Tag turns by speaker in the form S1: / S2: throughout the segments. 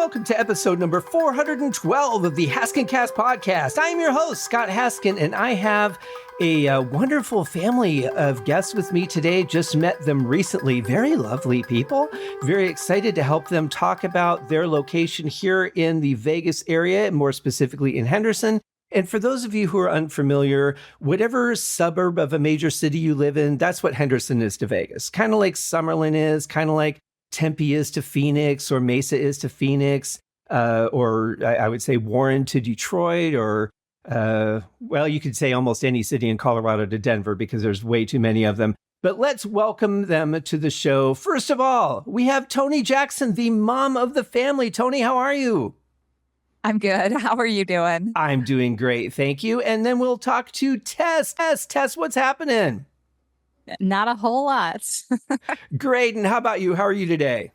S1: welcome to episode number 412 of the HaskinCast Podcast. I am your host, Scott Haskin, and I have a wonderful family of guests with me today. Just met them recently. Very lovely people. Very excited to help them talk about their location here in the Vegas area, more specifically in Henderson. And for those of you who are unfamiliar, whatever suburb of a major city you live in, that's what Henderson is to Vegas. Kind of like Summerlin is, kind of like Tempe is to Phoenix, or Mesa is to Phoenix, or I would say Warren to Detroit, or, well, you could say almost any city in Colorado to Denver because there's way too many of them. But let's welcome them to the show. First of all, we have Tony Jackson, the mom of the family. Tony, how are you?
S2: I'm good. How are you doing?
S1: I'm doing great. Thank you. And then we'll talk to Tess. Tess, what's happening?
S2: Not a whole lot.
S1: Great. And how about you? How are you today?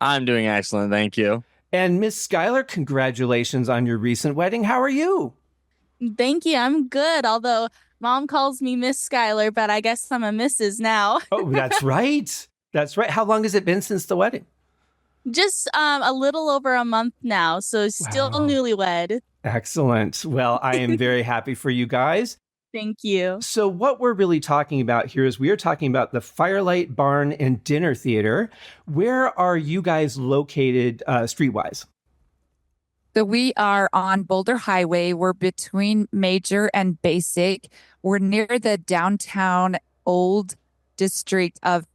S3: I'm doing excellent. Thank you.
S1: And Miss Schuyler, congratulations on your recent wedding. How are you?
S4: Thank you. I'm good. Although Mom calls me Miss Schuyler, but I guess I'm a Mrs. now.
S1: Oh, that's right. That's right. How long has it been since the wedding?
S4: Just a little over a month now. So still newlywed.
S1: Excellent. Well, I am very happy for you guys.
S4: Thank you.
S1: So what we're really talking about here is we are talking about the Firelight Barn and Dinner Theater. Where are you guys located streetwise?
S2: So we are on Boulder Highway. We're between Major and Basic. We're near the downtown old district of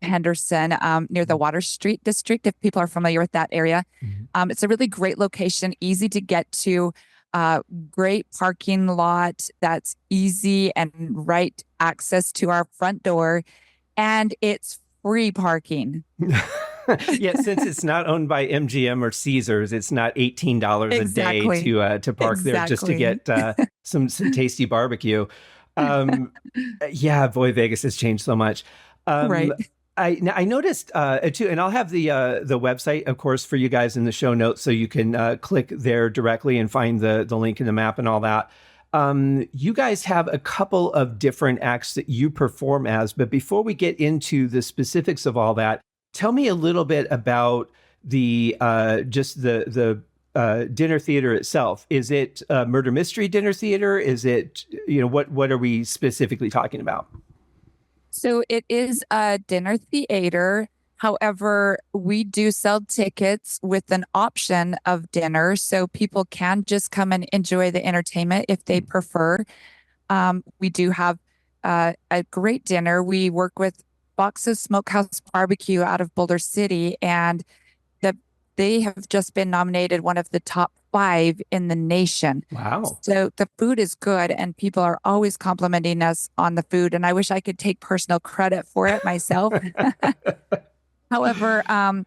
S2: Henderson, near the Water Street district, if people are familiar with that area. Mm-hmm. It's a really great location, easy to get to. Great parking lot that's easy and right access to our front door, and it's free parking.
S1: Yeah, since it's not owned by MGM or Caesars, it's not $18 a day to park there just to get some tasty barbecue. Yeah, boy, Vegas has changed so much.
S2: Right.
S1: I noticed too, and I'll have the website, of course, for you guys in the show notes, so you can click there directly and find the link in the map and all that. You guys have a couple of different acts that you perform as, but before we get into the specifics of all that, tell me a little bit about the just the dinner theater itself. Is it a murder mystery dinner theater? Is it, what are we specifically talking about?
S2: So it is a dinner theater. However, we do sell tickets with an option of dinner, so people can just come and enjoy the entertainment if they prefer. We do have a great dinner. We work with Box's Smokehouse Barbecue out of Boulder City, and they have just been nominated one of the top 5 in the nation.
S1: Wow.
S2: So the food is good, and people are always complimenting us on the food. And I wish I could take personal credit for it myself. However,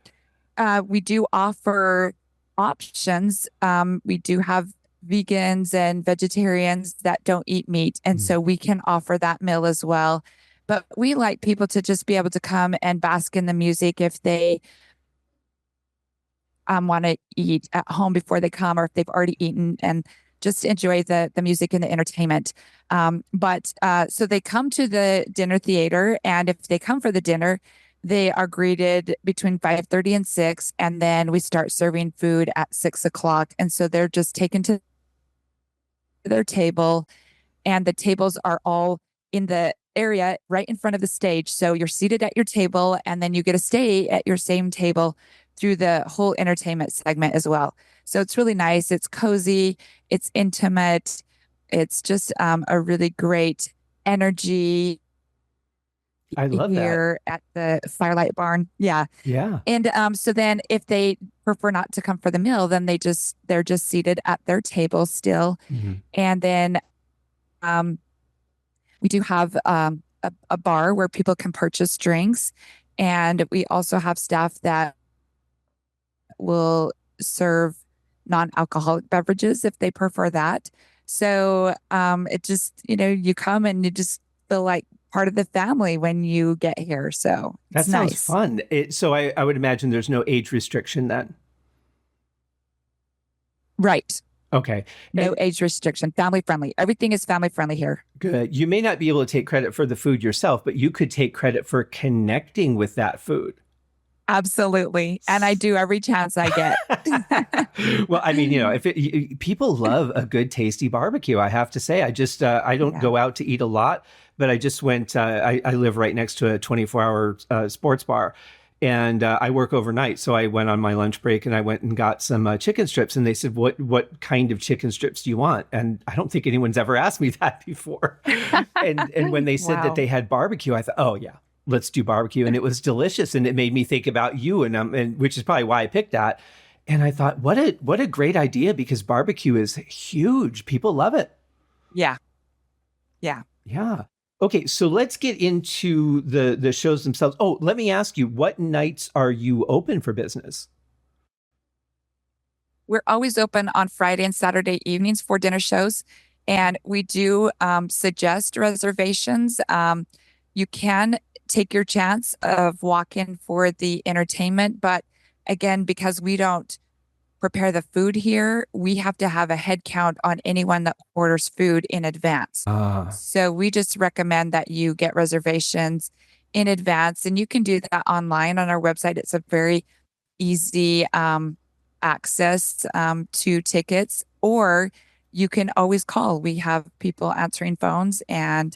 S2: we do offer options. We do have vegans and vegetarians that don't eat meat. And so we can offer that meal as well. But we like people to just be able to come and bask in the music if they want to eat at home before they come, or if they've already eaten, and just enjoy the music and the entertainment. So they come to the dinner theater, and if they come for the dinner, they are greeted between 5:30 and 6, and then we start serving food at 6 o'clock. And so they're just taken to their table, and the tables are all in the area right in front of the stage. So you're seated at your table, and then you get to stay at your same table through the whole entertainment segment as well. So it's really nice. It's cozy. It's intimate. It's just a really great energy.
S1: I love
S2: here at the Firelight Barn. Yeah.
S1: Yeah.
S2: And so then if they prefer not to come for the meal, then they're just seated at their table still. Mm-hmm. And then we do have a bar where people can purchase drinks. And we also have staff that will serve non-alcoholic beverages if they prefer that. So it just, you come and you just feel like part of the family when you get here. So
S1: that sounds fun. So I would imagine there's no age restriction then.
S2: Right.
S1: Okay.
S2: No age restriction. Family friendly. Everything is family friendly here.
S1: Good. You may not be able to take credit for the food yourself, but you could take credit for connecting with that food.
S2: Absolutely. And I do every chance I get.
S1: Well, I mean, people love a good, tasty barbecue. I have to say, I don't go out to eat a lot, but I just went, I live right next to a 24-hour sports bar. And I work overnight. So I went on my lunch break and I went and got some chicken strips. And they said, what kind of chicken strips do you want? And I don't think anyone's ever asked me that before. and when they said that they had barbecue, I thought, oh, yeah, let's do barbecue. And it was delicious. And it made me think about you, and which is probably why I picked that. And I thought, what a great idea, because barbecue is huge. People love it.
S2: Yeah. Yeah.
S1: Yeah. Okay, so let's get into the shows themselves. Oh, let me ask you, what nights are you open for business?
S2: We're always open on Friday and Saturday evenings for dinner shows. And we do suggest reservations. You can take your chance of walk-in for the entertainment. But again, because we don't prepare the food here, we have to have a head count on anyone that orders food in advance. So we just recommend that you get reservations in advance, and you can do that online on our website. It's a very easy access to tickets, or you can always call. We have people answering phones, and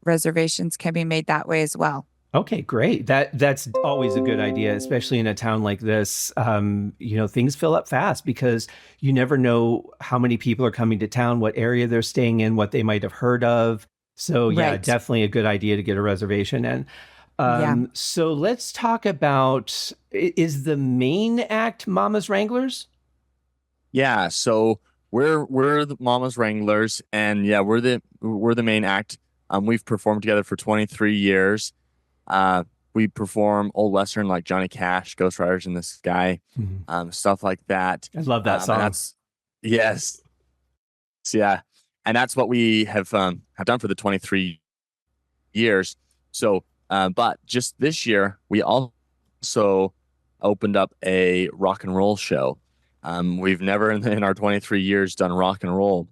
S2: reservations can be made that way as well.
S1: Okay, great. That's always a good idea, especially in a town like this. Things fill up fast because you never know how many people are coming to town, what area they're staying in, what they might have heard of. So yeah, definitely a good idea to get a reservation in. So let's talk about, is the main act Mama's Wranglers?
S3: Yeah, so we're the Mama's Wranglers, and yeah, we're the main act. We've performed together for 23 years. We perform old Western like Johnny Cash, Ghost Riders in the Sky, stuff like that.
S1: I love that song.
S3: Yes. So, yeah. And that's what we have done for the 23 years. So, but just this year, we also opened up a rock and roll show. We've never in our 23 years done rock and roll,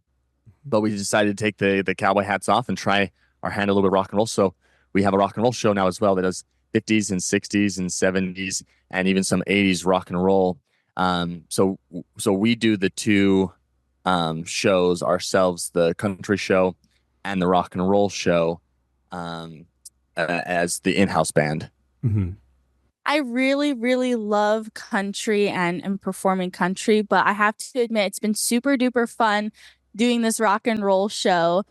S3: but we decided to take the cowboy hats off and try our hand a little bit of rock and roll. So we have a rock and roll show now as well that does 50s and 60s and 70s and even some 80s rock and roll. So we do the two shows ourselves, the country show and the rock and roll show, as the in-house band.
S1: Mm-hmm.
S4: I really, really love country and performing country, but I have to admit it's been super duper fun doing this rock and roll show.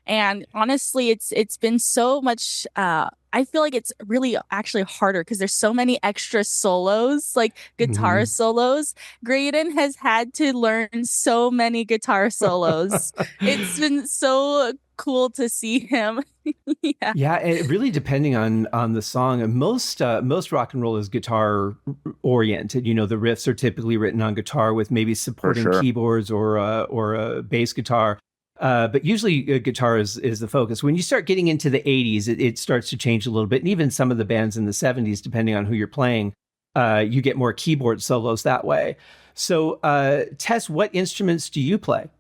S4: And honestly, it's been so much. I feel like it's really actually harder because there's so many extra solos, like guitar solos. Graydon has had to learn so many guitar solos. It's been so cool to see him.
S1: Yeah, it really depending on the song. Most rock and roll is guitar oriented. The riffs are typically written on guitar with maybe supporting keyboards or a bass guitar. But usually guitar is the focus. When you start getting into the 80s, it starts to change a little bit. And even some of the bands in the 70s, depending on who you're playing, you get more keyboard solos that way. So Tess, what instruments do you play?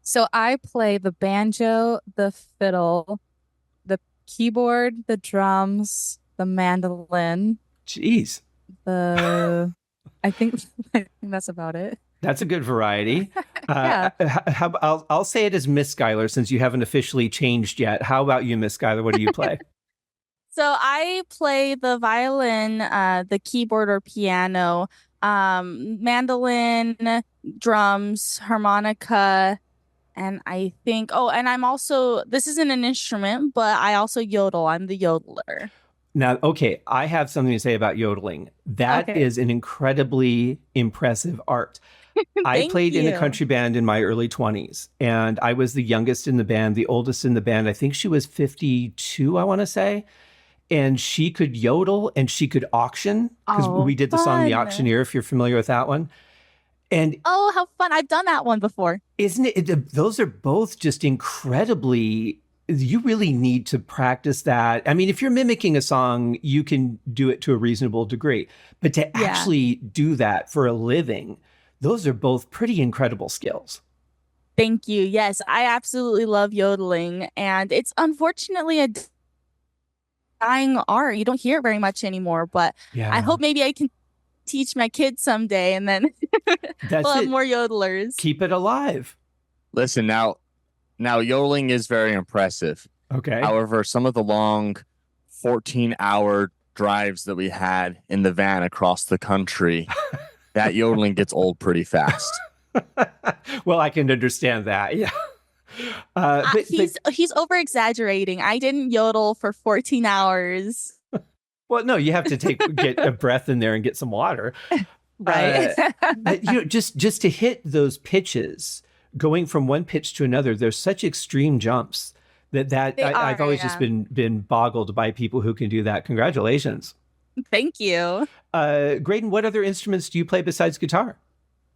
S5: So I play the banjo, the fiddle, the keyboard, the drums, the mandolin.
S1: Jeez.
S5: I think that's about it.
S1: That's a good variety.
S5: Yeah.
S1: I'll say it as Miss Schuyler since you haven't officially changed yet. How about you, Miss Schuyler? What do you play?
S4: So I play the violin, the keyboard or piano, mandolin, drums, harmonica, and I think, and I'm also, this isn't an instrument, but I also yodel. I'm the yodeler.
S1: Now, okay, I have something to say about yodeling. That is an incredibly impressive art. I played in a country band in my early 20s, and I was the youngest in the band, the oldest in the band. I think she was 52, I want to say. And she could yodel and she could auction, because we did the song The Auctioneer, if you're familiar with that one. And
S4: how fun. I've done that one before.
S1: Isn't it? Those are both just incredibly, you really need to practice that. I mean, if you're mimicking a song, you can do it to a reasonable degree. But to actually do that for a living, those are both pretty incredible skills.
S4: Thank you. Yes, I absolutely love yodeling. And it's unfortunately dying art. You don't hear it very much anymore, but
S1: Yeah.
S4: I hope maybe I can teach my kids someday, and then
S1: That's
S4: we'll have
S1: it.
S4: more yodelers.
S1: Keep it alive.
S3: Listen, now yodeling is very impressive.
S1: Okay.
S3: However, some of the long 14-hour drives that we had in the van across the country, that yodeling gets old pretty fast.
S1: Well, I can understand that. Yeah.
S4: He's over exaggerating. I didn't yodel for 14 hours.
S1: Well, no, you have to get a breath in there and get some water.
S2: Right.
S1: But, just to hit those pitches, going from one pitch to another, there's such extreme jumps I've always just been boggled by people who can do that. Congratulations.
S4: Thank you.
S1: Graydon, what other instruments do you play besides guitar?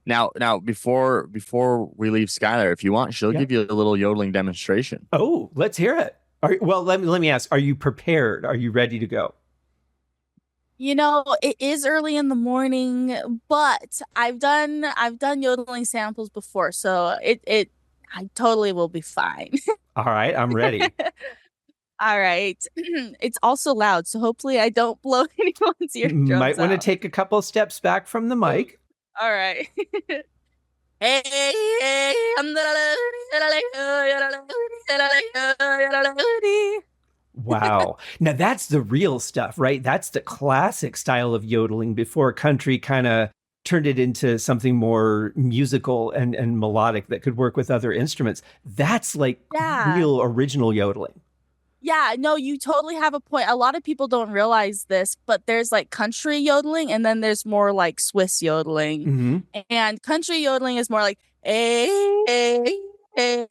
S3: Now, before we leave Skylar, if you want, she'll give you a little yodeling demonstration.
S1: Oh, let's hear it. Let me ask, are you prepared? Are you ready to go?
S4: It is early in the morning, but I've done yodeling samples before, so I totally will be fine.
S1: All right, I'm ready.
S4: All right. It's also loud, so hopefully I don't blow anyone's eardrums
S1: Might want to
S4: out.
S1: take a couple steps back from the mic.
S4: All right. Hey,
S1: Wow. Now that's the real stuff, right? That's the classic style of yodeling before country kind of turned it into something more musical and melodic that could work with other instruments. That's like real original yodeling.
S4: Yeah, no, you totally have a point. A lot of people don't realize this, but there's like country yodeling, and then there's more like Swiss yodeling.
S1: Mm-hmm.
S4: And country yodeling is more like, hey, hey, hey,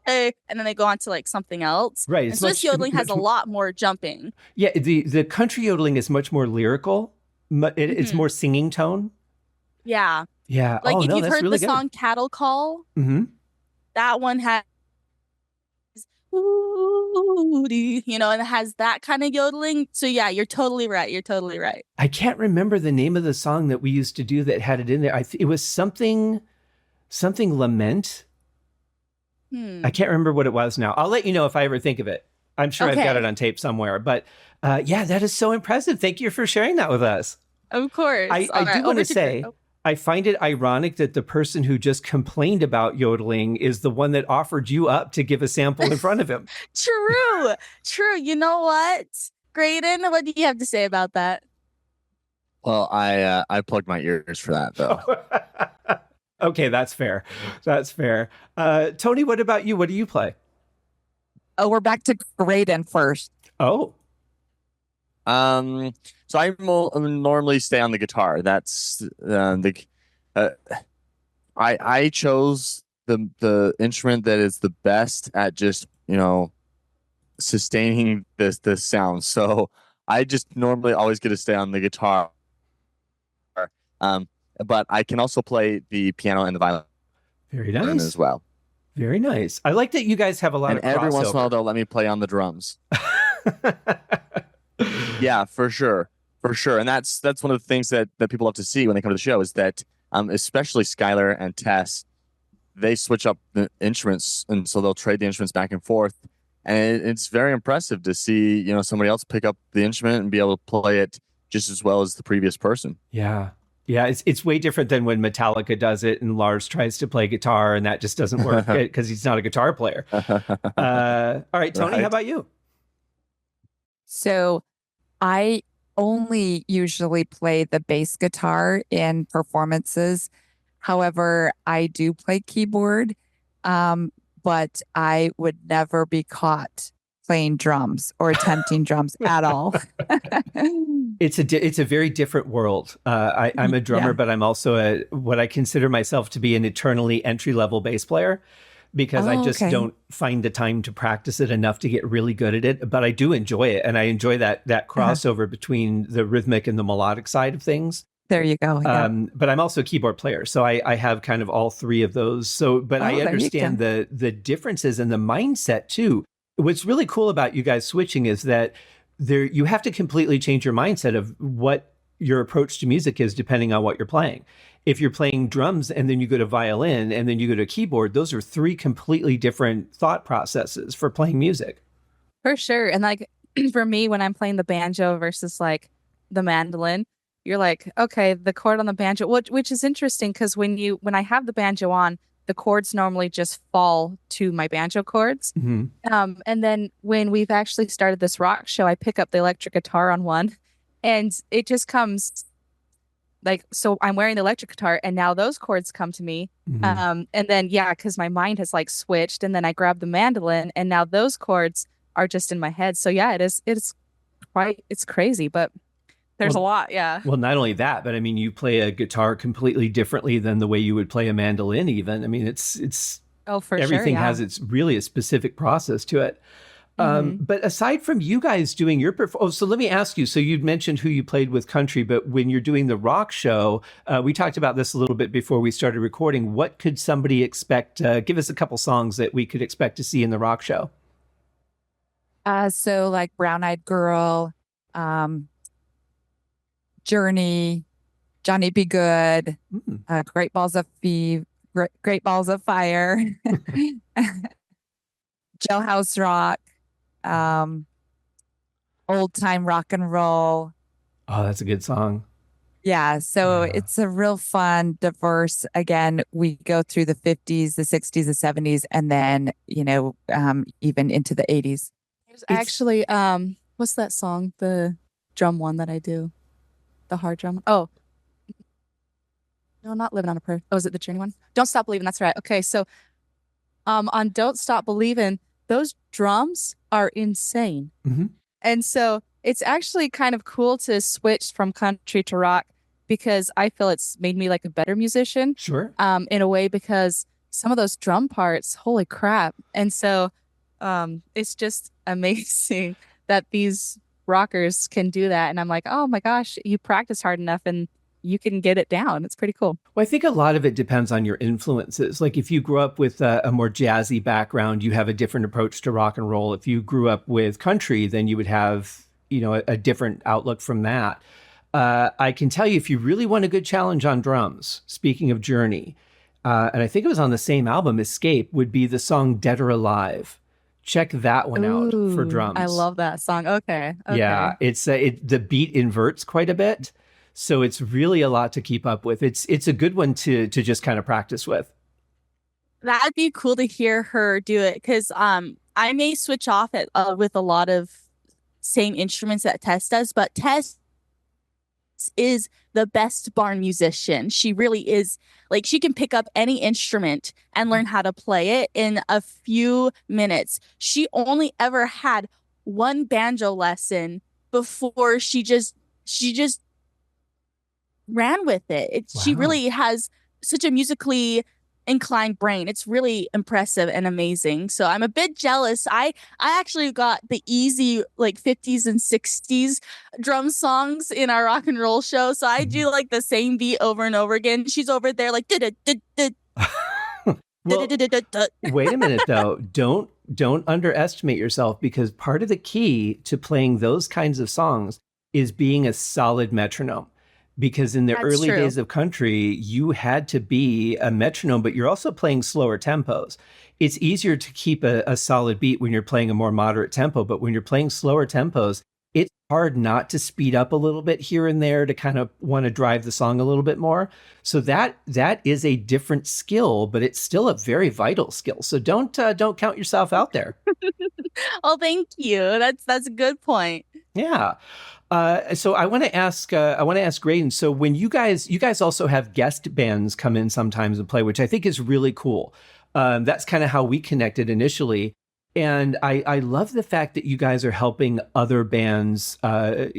S4: and then they go on to like something else.
S1: Right.
S4: And Swiss yodeling has a lot more jumping.
S1: Yeah, the country yodeling is much more lyrical. It's more singing tone.
S4: Yeah.
S1: Yeah.
S4: Like if you've
S1: that's
S4: heard
S1: really
S4: the
S1: good.
S4: song Cattle Call, that one has, and it has that kind of yodeling. So yeah, you're totally right. You're totally right.
S1: I can't remember the name of the song that we used to do that had it in there. It was something lament. I can't remember what it was now. I'll let you know if I ever think of it. I'm sure I've got it on tape somewhere. But yeah, that is so impressive. Thank you for sharing that with us.
S4: Of course.
S1: I do want to say, I find it ironic that the person who just complained about yodeling is the one that offered you up to give a sample in front of him.
S4: True. You know what? Graydon, what do you have to say about that?
S3: Well, I plugged my ears for that, though.
S1: Okay, that's fair. That's fair. Tony, what about you? What do you play?
S2: Oh, we're back to Graydon first.
S1: Oh.
S3: So I normally stay on the guitar. That's I chose the instrument that is the best at just sustaining this sound. So I just normally always get to stay on the guitar. But I can also play the piano and the violin.
S1: Very nice
S3: as well.
S1: Very nice. I like that you guys have a lot of crossover.
S3: Every once in a while, they'll let me play on the drums. Yeah, for sure. And that's one of the things that people love to see when they come to the show is that, especially Skylar and Tess, they switch up the instruments, and so they'll trade the instruments back and forth. And it's very impressive to see, somebody else pick up the instrument and be able to play it just as well as the previous person.
S1: Yeah. Yeah, it's way different than when Metallica does it and Lars tries to play guitar and that just doesn't work because he's not a guitar player. All right, Tony, How about you?
S2: So I only usually play the bass guitar in performances. However, I do play keyboard, but I would never be caught playing drums or attempting drums at all.
S1: It's a very different world. I'm a drummer, but I'm also what I consider myself to be an eternally entry-level bass player because I just don't find the time to practice it enough to get really good at it. But I do enjoy it, and I enjoy that crossover between the rhythmic and the melodic side of things.
S2: There you go. Yeah.
S1: But I'm also a keyboard player, so I have kind of all three of those. So, but I understand the differences and the mindset too. What's really cool about you guys switching is that you have to completely change your mindset of what your approach to music is depending on what you're playing. If you're playing drums and then you go to violin and then you go to keyboard, those are three completely different thought processes for playing music.
S5: For sure. And like for me, when I'm playing the banjo versus like the mandolin, you're like, okay, the chord on the banjo, which is interesting because when I have the banjo on, the chords normally just fall to my banjo chords.
S1: Hmm.
S5: And then when we've actually started this rock show, I pick up the electric guitar on one, and it just comes like, so I'm wearing the electric guitar, and now those chords come to me.
S1: Hmm.
S5: And then yeah, because my mind has like switched, and then I grab the mandolin, and now those chords are just in my head. So yeah, it's crazy, but there's a
S1: Well,
S5: lot. Yeah.
S1: well, not only that, but I mean, you play a guitar completely differently than the way you would play a mandolin even. I mean, it's
S5: Oh, for sure.
S1: everything
S5: Yeah.
S1: has its really a specific process to it.
S5: Hmm.
S1: But aside from you guys doing your so let me ask you. So you'd mentioned who you played with country, but when you're doing the rock show, we talked about this a little bit before we started recording. What could somebody expect? Give us a couple songs that we could expect to see in the rock show.
S2: So like Brown Eyed Girl, um, Journey, Johnny Be Good,
S1: Mm.
S2: Great Balls of Fire, Jailhouse Rock, um, Old Time Rock and Roll.
S1: Oh, that's a good song.
S2: Yeah, so
S1: Yeah.
S2: it's a real fun, diverse. Again, we go through the 50s, the 60s, the 70s, and then, even into the 80s.
S4: There's
S1: It's
S4: actually what's that song? The drum one that I do. The hard drum. Oh, no, not Living on a Prayer. Oh, is it the Journey one? Don't Stop Believing. That's right. Okay, so on Don't Stop Believing, those drums are insane.
S1: Mhm.
S4: And so it's actually kind of cool to switch from country to rock because I feel it's made me like a better musician
S1: Sure.
S4: in a way because some of those drum parts, holy crap. And so it's just amazing that these rockers can do that. And I'm like, oh my gosh, you practice hard enough and you can get it down. It's pretty cool.
S1: Well, I think a lot of it depends on your influences. Like if you grew up with a more jazzy background, you have a different approach to rock and roll. If you grew up with country, then you would have, a different outlook from that. I can tell you, if you really want a good challenge on drums, speaking of Journey, and I think it was on the same album, Escape, would be the song Dead or Alive. Check that one out for
S5: Ooh,
S1: drums.
S5: I love that song. Okay.
S1: Yeah, it's the beat inverts quite a bit, so it's really a lot to keep up with. It's a good one to just kind of practice with.
S4: That'd be cool to hear her do it because I may switch off it with a lot of same instruments that Tess does, but Tess is the best barn musician. She really is. Like she can pick up any instrument and learn how to play it in a few minutes. She only ever had one banjo lesson before she just ran with it. She
S1: Wow.
S4: really has such a musically inclined brain. It's really impressive and amazing. So I'm a bit jealous. I actually got the easy like 50s and 60s drum songs in our rock and roll show. So I do like the same beat over and over again. She's over there like
S1: Well, wait a minute though. Don't underestimate yourself because part of the key to playing those kinds of songs is being a solid metronome. Because in the
S4: That's
S1: early
S4: true.
S1: days of country, you had to be a metronome, but you're also playing slower tempos. It's easier to keep a solid beat when you're playing a more moderate tempo, but when you're playing slower tempos, it's hard not to speed up a little bit here and there to kind of want to drive the song a little bit more. So that is a different skill, but it's still a very vital skill. So don't count yourself out there.
S4: Oh, thank you. That's a good point.
S1: Yeah. So I want to ask Graydon. So when you guys also have guest bands come in sometimes and play, which I think is really cool. That's kind of how we connected initially. And I love the fact that you guys are helping other bands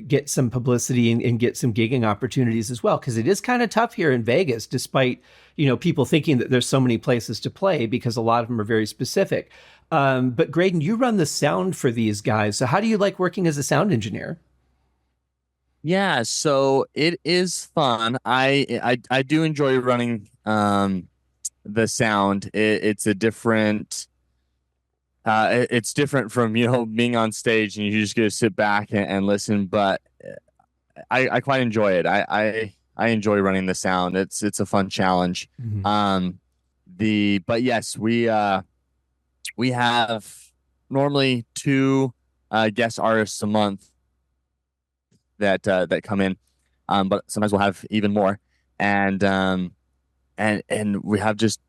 S1: get some publicity and get some gigging opportunities as well, because it is kind of tough here in Vegas, despite people thinking that there's so many places to play because a lot of them are very specific. But Graydon, you run the sound for these guys. So how do you like working as a sound engineer?
S3: Yeah, so it is fun. I do enjoy running the sound. It's a different it's different from being on stage and you just get to sit back and listen, but I quite enjoy it. I enjoy running the sound. It's a fun challenge.
S1: Mhm.
S3: But yes, we have normally two guest artists a month that come in, but sometimes we'll have even more, and we have just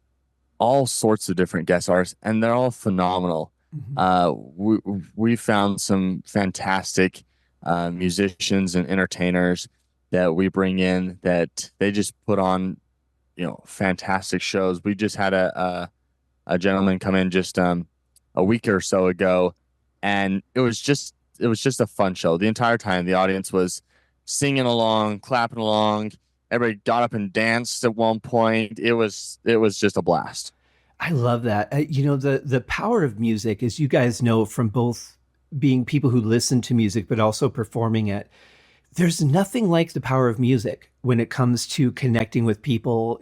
S3: all sorts of different guest artists, and they're all phenomenal. We found some fantastic musicians and entertainers that we bring in that they just put on, fantastic shows. We just had a gentleman come in just a week or so ago, and it was just a fun show. The entire time the audience was singing along, clapping along. Everybody got up and danced at one point. It was just a blast.
S1: I love that. The power of music, as you guys know from both being people who listen to music but also performing it, there's nothing like the power of music when it comes to connecting with people.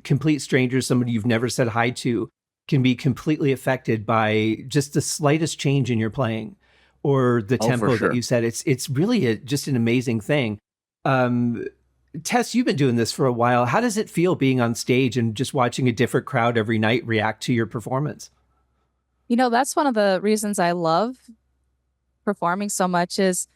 S1: Complete strangers, somebody you've never said hi to, can be completely affected by just the slightest change in your playing or the tempo
S3: sure.
S1: that you said. It's really just an amazing thing. Tess, you've been doing this for a while. How does it feel being on stage and just watching a different crowd every night react to your performance?
S5: That's one of the reasons I love performing so much is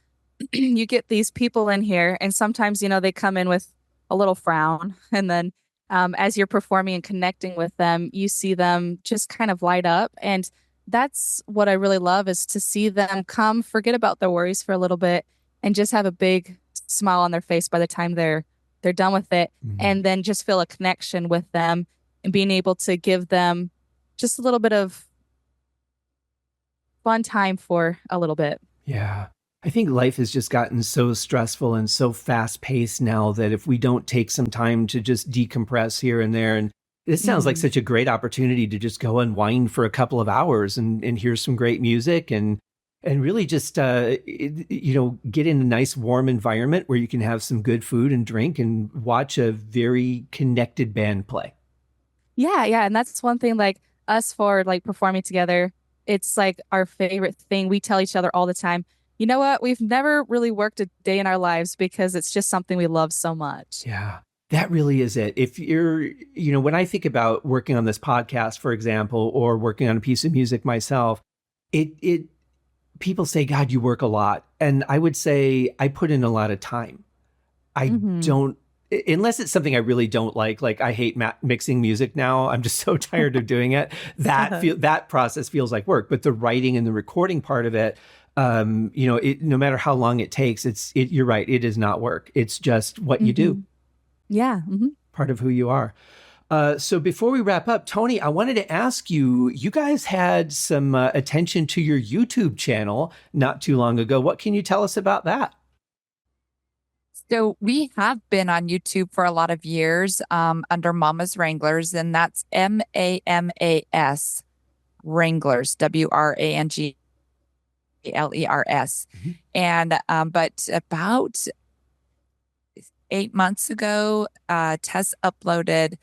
S5: you get these people in here, and sometimes, they come in with a little frown, and then as you're performing and connecting with them, you see them just kind of light up. And that's what I really love, is to see them come, forget about their worries for a little bit, and just have a big smile on their face by the time they're done with it. And then just feel a connection with them and being able to give them just a little bit of fun time for a little bit.
S1: Yeah. I think life has just gotten so stressful and so fast paced now that if we don't take some time to just decompress here and there, and it sounds like such a great opportunity to just go unwind for a couple of hours and hear some great music and really just, get in a nice warm environment where you can have some good food and drink and watch a very connected band play.
S5: Yeah. And that's one thing, like us for like performing together, it's like our favorite thing. We tell each other all the time, you know what? We've never really worked a day in our lives because it's just something we love so much.
S1: Yeah, that really is it. If you're, when I think about working on this podcast, for example, or working on a piece of music myself, it people say, God, you work a lot. And I would say I put in a lot of time. I don't, unless it's something I really don't like I hate mixing music now. I'm just so tired of doing it. That process feels like work, but the writing and the recording part of it, no matter how long it takes, you're right. It is not work. It's just what you do.
S5: Yeah.
S1: Part of who you are. So before we wrap up, Tony, I wanted to ask you, you guys had some attention to your YouTube channel not too long ago. What can you tell us about that?
S2: So we have been on YouTube for a lot of years under Mama's Wranglers, and that's MAMAS Wranglers, WRANGLERS. And but about 8 months ago, Tess uploaded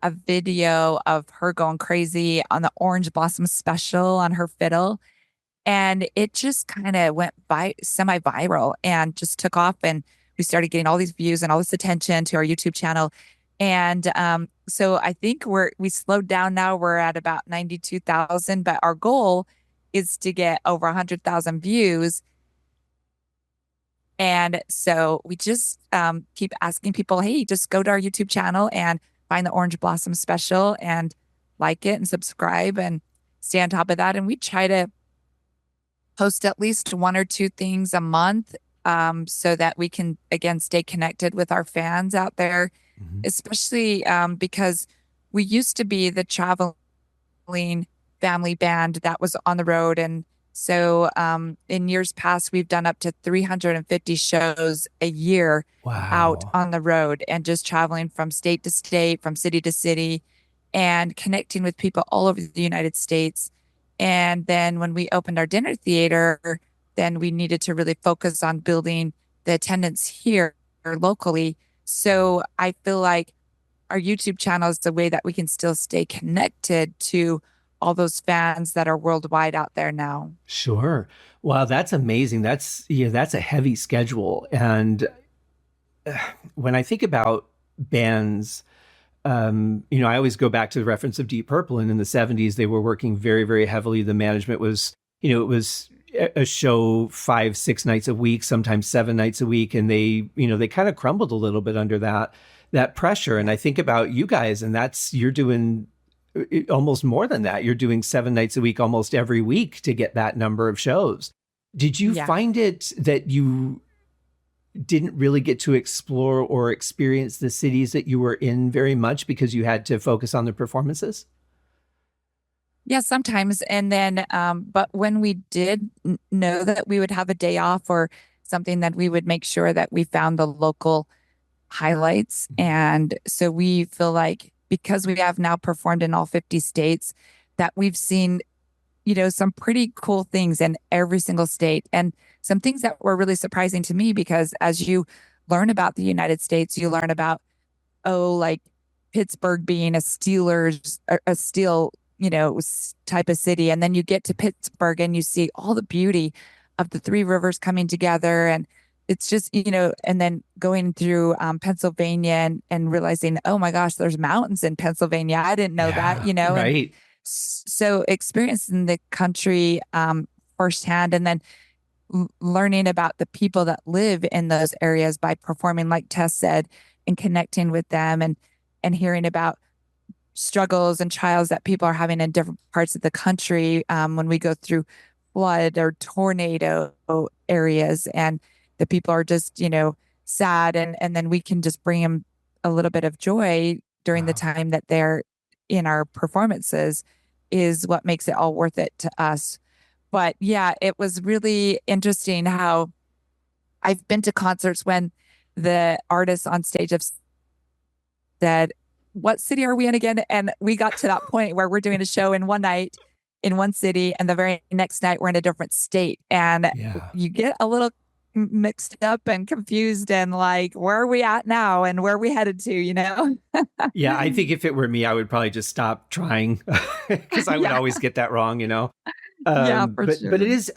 S2: a video of her going crazy on the Orange Blossom special on her fiddle. And it just kind of went semi-viral and just took off. And we started getting all these views and all this attention to our YouTube channel. And so I think we slowed down now. We're at about 92,000, but our goal is to get over 100,000 views. And so we just keep asking people, hey, just go to our YouTube channel and find the Orange Blossom special and like it and subscribe and stay on top of that. And we try to post at least 1 or 2 things a month so that we can, again, stay connected with our fans out there, especially because we used to be the traveling family band that was on the road. And so in years past, we've done up to 350 shows a year out on the road and just traveling from state to state, from city to city, and connecting with people all over the United States. And then when we opened our dinner theater, then we needed to really focus on building the attendance here locally. So I feel like our YouTube channel is the way that we can still stay connected to all those fans that are worldwide out there now.
S1: Sure. Wow, that's amazing. That's a heavy schedule. And when I think about bands, I always go back to the reference of Deep Purple. And in the 70s, they were working very, very heavily. The management was, it was a show 5-6 nights a week, sometimes 7 nights a week, and they kind of crumbled a little bit under that pressure. And I think about you guys, and you're doing almost more than that. You're doing 7 nights a week almost every week to get that number of shows. Did you find it that you didn't really get to explore or experience the cities that you were in very much because you had to focus on the performances?
S2: Yeah, sometimes. And then, but when we did know that we would have a day off or something, that we would make sure that we found the local highlights. And so we feel like, because we have now performed in all 50 states, that we've seen, some pretty cool things in every single state, and some things that were really surprising to me, because as you learn about the United States, you learn about, like Pittsburgh being a steel, type of city. And then you get to Pittsburgh and you see all the beauty of the three rivers coming together. And it's just, and then going through Pennsylvania and realizing, oh my gosh, there's mountains in Pennsylvania. I didn't know that,
S1: Right.
S2: And so experiencing the country firsthand, and then learning about the people that live in those areas by performing, like Tess said, and connecting with them, and hearing about struggles and trials that people are having in different parts of the country when we go through flood or tornado areas, and the people are just, sad, and then we can just bring them a little bit of joy during the time that they're in our performances, is what makes it all worth it to us. But yeah, it was really interesting how I've been to concerts when the artists on stage have said, what city are we in again? And we got to that point where we're doing a show in one night in one city, and the very next night we're in a different state. And you get a little mixed up and confused, and like, where are we at now and where are we headed to,
S1: Yeah, I think if it were me, I would probably just stop trying because I would always get that wrong,
S2: Sure.
S1: But it is,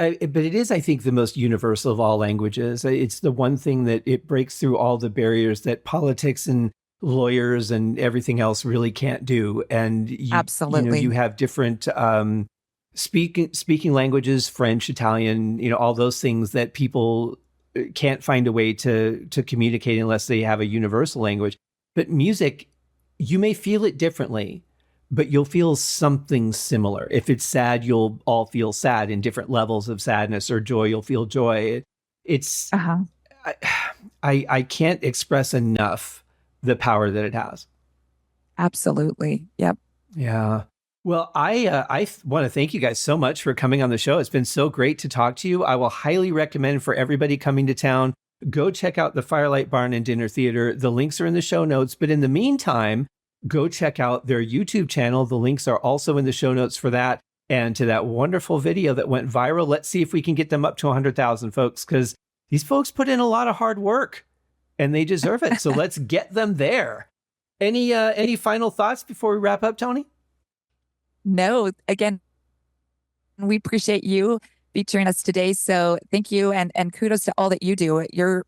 S1: I think, the most universal of all languages. It's the one thing that it breaks through all the barriers that politics and lawyers and everything else really can't do. And
S2: absolutely,
S1: you have different speaking languages, French, Italian, all those things that people can't find a way to communicate unless they have a universal language. But music, you may feel it differently, but you'll feel something similar. If it's sad, you'll all feel sad in different levels of sadness, or joy, you'll feel joy. It's I can't express enough the power that it has.
S2: Absolutely. Yep.
S1: Yeah. Well, I want to thank you guys so much for coming on the show. It's been so great to talk to you. I will highly recommend for everybody coming to town, go check out the Firelight Barn and Dinner Theater. The links are in the show notes. But in the meantime, go check out their YouTube channel. The links are also in the show notes for that, and to that wonderful video that went viral. Let's see if we can get them up to 100,000 folks, because these folks put in a lot of hard work and they deserve it. So let's get them there. Any final thoughts before we wrap up, Tony?
S2: No, again, we appreciate you featuring us today. So thank you. And kudos to all that you do. Your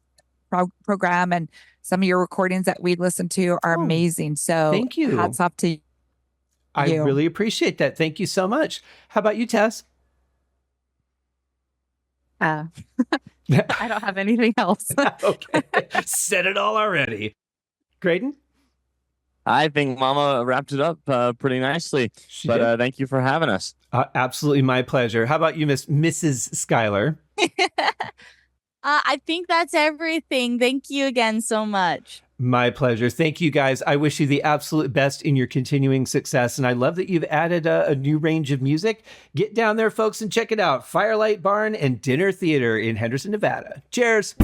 S2: program and some of your recordings that we listen to are amazing. So
S1: thank you.
S2: Hats off to you.
S1: I really appreciate that. Thank you so much. How about you, Tess?
S5: I don't have anything else.
S1: Okay. Said it all already. Graydon?
S3: I think Mama wrapped it up pretty nicely. Thank you for having us.
S1: Absolutely my pleasure. How about you, Mrs. Schuyler?
S4: I think that's everything. Thank you again so much.
S1: My pleasure. Thank you, guys. I wish you the absolute best in your continuing success. And I love that you've added a new range of music. Get down there, folks, and check it out. Firelight Barn and Dinner Theater in Henderson, Nevada. Cheers.